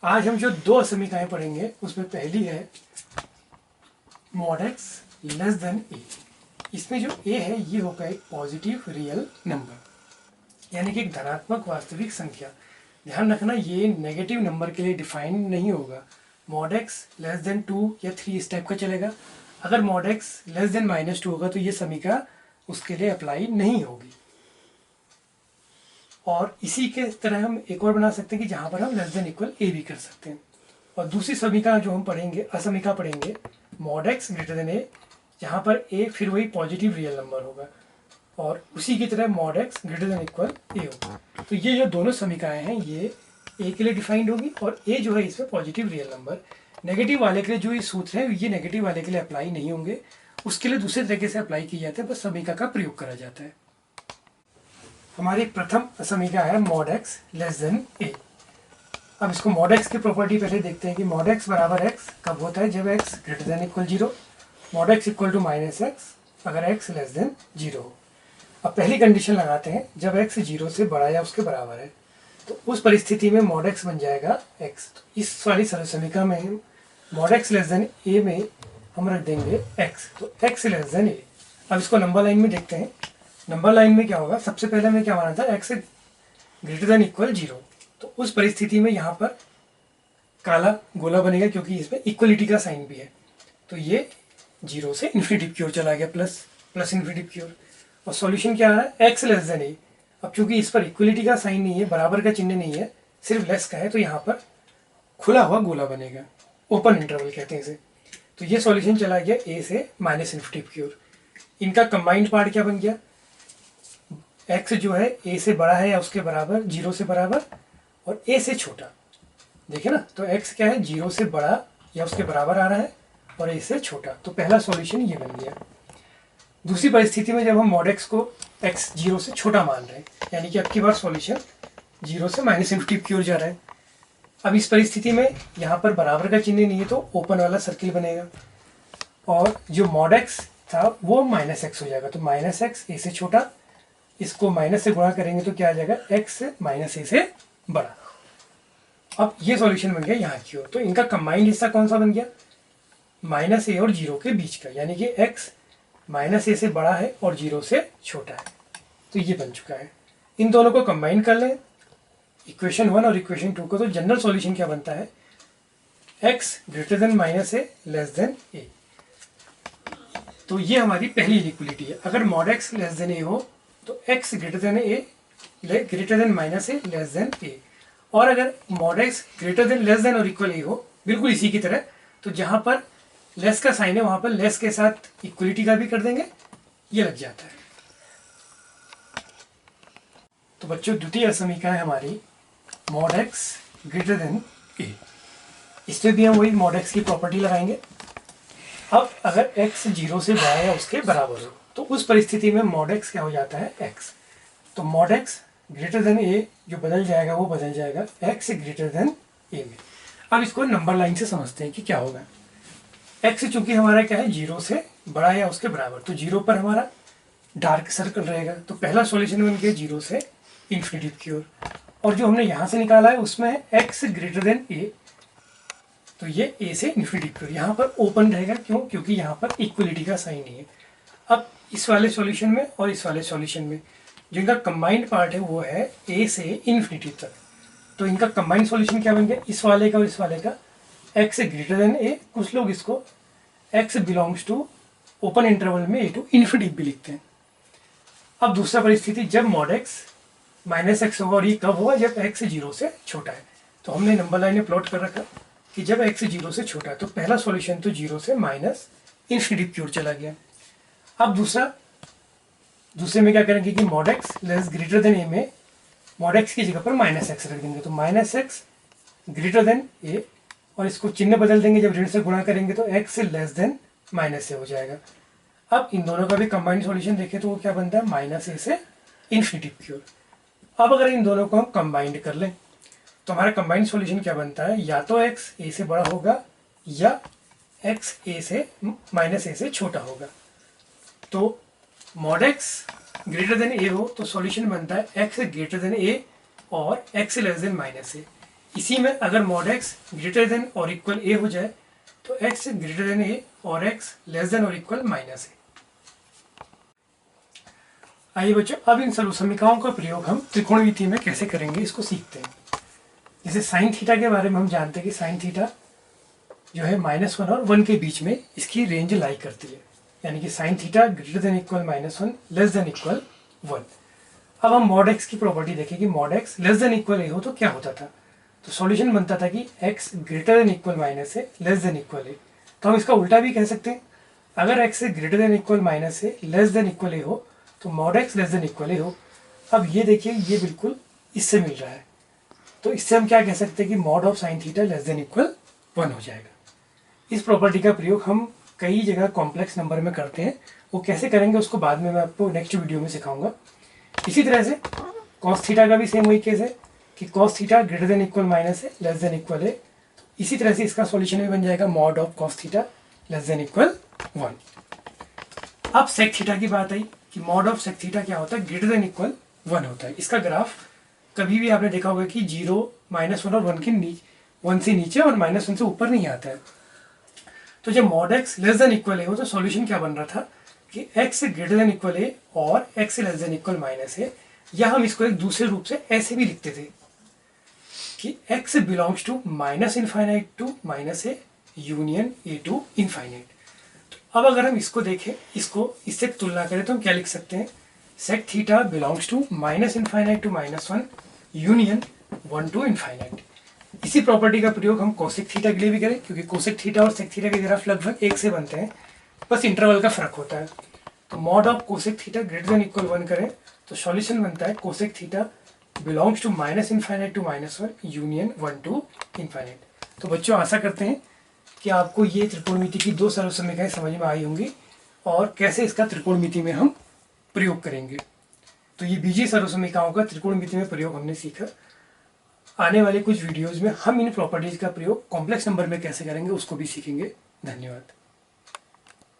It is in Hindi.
आज हम जो दो समीकरण पढ़ेंगे उसमें पहली है मॉड एक्स लेस देन ए। इसमें जो ए है ये होगा एक पॉजिटिव रियल नंबर, यानी कि एक धनात्मक वास्तविक संख्या। ध्यान रखना ये नेगेटिव नंबर के लिए डिफाइन नहीं होगा। मॉड एक्स लेस देन 2 या 3 इस टाइप का चलेगा। अगर मॉड एक्स लेस देन -2 होगा तो ये समीकरण उसके लिए अप्लाई नहीं होगी। और इसी के तरह हम एक और बना सकते हैं कि जहाँ पर हम लेस देन इक्वल ए भी कर सकते हैं। और दूसरी समीकरण जो हम पढ़ेंगे असमीकरण पढ़ेंगे मॉड एक्स ग्रेटर देन ए, जहाँ पर ए फिर वही पॉजिटिव रियल नंबर होगा और उसी की तरह mod x greater than equal a होगा। तो ये जो दोनों समीकरण हैं ये ए के लिए डिफाइंड होगी और ए जो है इसमें पॉजिटिव रियल नंबर। नेगेटिव वाले के लिए जो ये सूत्र है ये नेगेटिव वाले के लिए अप्लाई नहीं होंगे, उसके लिए दूसरे तरीके से अप्लाई किए जाते हैं, बस समीकरण का प्रयोग करा जाता है। हमारी प्रथम समीकरण है मॉड एक्स लेस देन ए। अब इसको मॉड एक्स की प्रॉपर्टी पहले देखते हैं कि मॉड एक्स बराबर एक्स कब होता है, जब x greater than equal 0, mod x equal to -x अगर एक्स लेस देन 0 हो। अब पहली कंडीशन लगाते हैं जब एक्स 0 से बड़ा या उसके बराबर है, तो उस परिस्थिति में मॉड एक्स बन जाएगा x। तो इस वाली समीकरण में मॉड एक्स लेस देन ए में हम रख देंगे x, तो x लेस देन ए। अब इसको नंबर लाइन में देखते हैं। नंबर लाइन में क्या होगा, सबसे पहले हमें क्या माना था, x ग्रेटर देन इक्वल 0। तो उस परिस्थिति में यहाँ पर काला गोला बनेगा क्योंकि इसमें इक्वलिटी का साइन भी है, तो ये 0 से इन्फिनिटी की ओर चला गया, प्लस इन्फिनिटी की ओर। और सॉल्यूशन क्या आ रहा है, x लेस देन ए। अब चूंकि इस पर इक्वलिटी का साइन नहीं है, बराबर का चिन्ह नहीं है, सिर्फ लेस का है, तो यहाँ पर खुला हुआ गोला बनेगा, ओपन इंटरवल कहते हैं इसे। तो ये सॉल्यूशन चला गया a से -इन्फिनिटी की ओर। इनका कंबाइंड पार्ट क्या बन गया, x जो है a से बड़ा है या उसके बराबर, 0 से बराबर, और a से छोटा। देखिए ना, तो x क्या है, 0 से बड़ा या उसके बराबर आ रहा है और a से छोटा। तो पहला सॉल्यूशन ये बन गया। दूसरी परिस्थिति में जब हम मॉड x को x 0 से छोटा मान रहे हैं, यानी कि अब की बार सॉल्यूशन 0 से -इन्फिनिटी की ओर जा रहा है। अब इस परिस्थिति में यहाँ पर बराबर का चिन्ह नहीं है तो ओपन वाला सर्किल बनेगा और जो मॉड x था वो -x हो जाएगा। तो -x a से छोटा, इसको माइनस से गुणा करेंगे तो क्या आ जाएगा, x -a से बड़ा। अब ये सॉल्यूशन बन गया यहाँ की ओर। तो इनका कंबाइंड हिस्सा कौन सा बन गया, -a और 0 के बीच का, यानी कि x -a से बड़ा है और 0 से छोटा है। तो ये बन चुका है। इन दोनों को कंबाइन कर लें, इक्वेशन 1 और इक्वेशन 2 को, तो जनरल सॉल्यूशन क्या बनता है, x greater then -a less than a। तो ये हमारी पहली इक्वलिटी है। अगर mod x less then a हो तो x greater then -a less than a। और अगर mod x greater than less than और इक्वल a हो, बिल्कुल इसी की तरह, तो जहां पर लेस का साइन है वहां पर लेस के साथ इक्वलिटी का भी कर देंगे, ये लग जाता है। तो बच्चों द्वितीय समीकरण है हमारी mod x greater then a। इसमें भी हम वही मॉड x की प्रॉपर्टी लगाएंगे। अब अगर x 0 से बड़ा या उसके बराबर हो तो उस परिस्थिति में मॉड x क्या हो जाता है, x। तो mod x greater then a जो बदल जाएगा वो बदल जाएगा x ग्रेटर देन a में। अब इसको नंबर लाइन से समझते हैं कि क्या होगा। x चूंकि हमारा क्या है, 0 से बड़ा या उसके बराबर, तो 0 पर हमारा डार्क सर्कल रहेगा। तो पहला सॉल्यूशन बन गया 0 से इन्फिनिटी की ओर। और जो हमने यहाँ से निकाला है उसमें है x ग्रेटर देन a, तो ये a से इन्फिनिटी की ओर। यहाँ पर ओपन रहेगा, क्यों, क्योंकि यहाँ पर इक्वलिटी का साइन नहीं है। अब इस वाले सॉल्यूशन में और इस वाले सॉल्यूशन में जो इनका कंबाइंड पार्ट है वो है a से इन्फिनिटी तक। तो इनका कंबाइंड सॉल्यूशन क्या बन गया, इस वाले का और इस वाले का, x ग्रेटर देन a। कुछ लोग इसको x belongs to open interval में a टू इन्फिनिटी भी लिखते हैं। अब दूसरा परिस्थिति जब मॉड x -x होगा, और ये कब होगा, जब x 0 से छोटा है। तो हमने नंबर लाइन में प्लॉट कर रखा कि जब x 0 से छोटा है तो पहला सॉल्यूशन तो 0 से -इन्फिनिटी की ओर चला गया। अब दूसरे में क्या करेंगे कि mod x less greater than a में मॉड x की जगह पर -x रख देंगे, तो -x ग्रेटर देन a, और इसको चिन्ह बदल देंगे, जब ऋण से गुणा करेंगे तो x लेस देन -a हो जाएगा। अब इन दोनों का भी कंबाइंड सॉल्यूशन देखें तो वो क्या बनता है, -a से इन्फिनिटी की ओर। अब अगर इन दोनों को हम कंबाइंड कर लें तो हमारा कंबाइंड सॉल्यूशन क्या बनता है, या तो x a से बड़ा होगा या x a से -a से छोटा होगा। तो mod x greater then a हो तो सॉल्यूशन बनता है x ग्रेटर देन a और x लेस देन -a। इसी में अगर मॉड एक्स ग्रेटर देन और इक्वल ए हो जाए तो एक्स ग्रेटर देन ए और एक्स लेस देन और इक्वल माइनस ए। आइए बच्चों, अब इन सर्व समीकरणों का प्रयोग हम त्रिकोणमिति में कैसे करेंगे इसको सीखते हैं। जैसे साइन थीटा के बारे में हम जानते हैं कि साइन थीटा जो है -1 और 1 के बीच में इसकी रेंज लाई करती है, यानी कि sine theta greater than equal -1 less than equal 1। अब हम मॉड एक्स की प्रॉपर्टी देखें कि mod x less than equal a हो तो क्या होता था। तो सॉल्यूशन बनता था कि x greater than equal minus a less than equal a. तो हम इसका उल्टा भी कह सकते हैं, अगर x greater than equal minus a less than equal a हो तो mod x less than equal a हो। अब ये देखिए, ये बिल्कुल इससे मिल रहा है, तो इससे हम क्या कह सकते हैं कि mod of sine theta less than equal 1 हो जाएगा। इस प्रॉपर्टी का प्रयोग हम कई जगह कॉम्प्लेक्स नंबर में करते हैं, वो कैसे करेंगे उसको बाद में मैं आपको नेक्स्ट वीडियो में सिखाऊंगा। इसी तरह से कॉस थीटा का भी सेम वही केस है कि cos theta greater than equal minus a less than equal a. तो इसी तरह से इसका सॉल्यूशन भी बन जाएगा mod of cos theta less than equal 1। अब सेक थीटा की बात आई कि मॉड ऑफ सेक थीटा क्या होता है, ग्रेटर देन इक्वल 1 होता है। इसका ग्राफ कभी भी आपने देखा होगा कि 0, -1 और 1 के नीचे, 1 से नीचे और -1 से ऊपर नहीं आता है। तो जब mod x less than equal a हो तो सॉल्यूशन क्या बन रहा था कि x greater than equal a और x less than equal minus a, या हम इसको एक दूसरे रूप से ऐसे भी लिखते थे कि x belongs to minus infinite to minus A union A to infinite. तो अब अगर हम इसको देखें, इसको इससे तुलना करें तो हम क्या लिख सकते हैं, sec theta belongs to minus infinite to -1 union 1 to infinite. इसी प्रॉपर्टी का प्रयोग हम कोसेक थीटा के लिए भी करें, क्योंकि कोसेक थीटा और सेक थीटा के ग्राफ लगभग एक से बनते हैं, बस इंटरवल का फर्क होता है। तो mod of cosec theta greater than equal 1 करें तो सॉल्यूशन बनता है cosec theta belongs to minus infinite to -1 union 1 to infinite. तो बच्चों, आशा करते हैं कि आपको ये त्रिकोणमिति की 2 सरल समीकरणें समझ में आई होंगी और कैसे इसका त्रिकोणमिति में हम प्रयोग करेंगे। तो ये बीजीय सरल समीकरणों का त्रिकोणमिति में प्रयोग हमने सीखा। आने वाले कुछ वीडियोज में हम इन प्रॉपर्टीज का प्रयोग कॉम्प्लेक्स नंबर में कैसे करेंगे उसको भी सीखेंगे। धन्यवाद।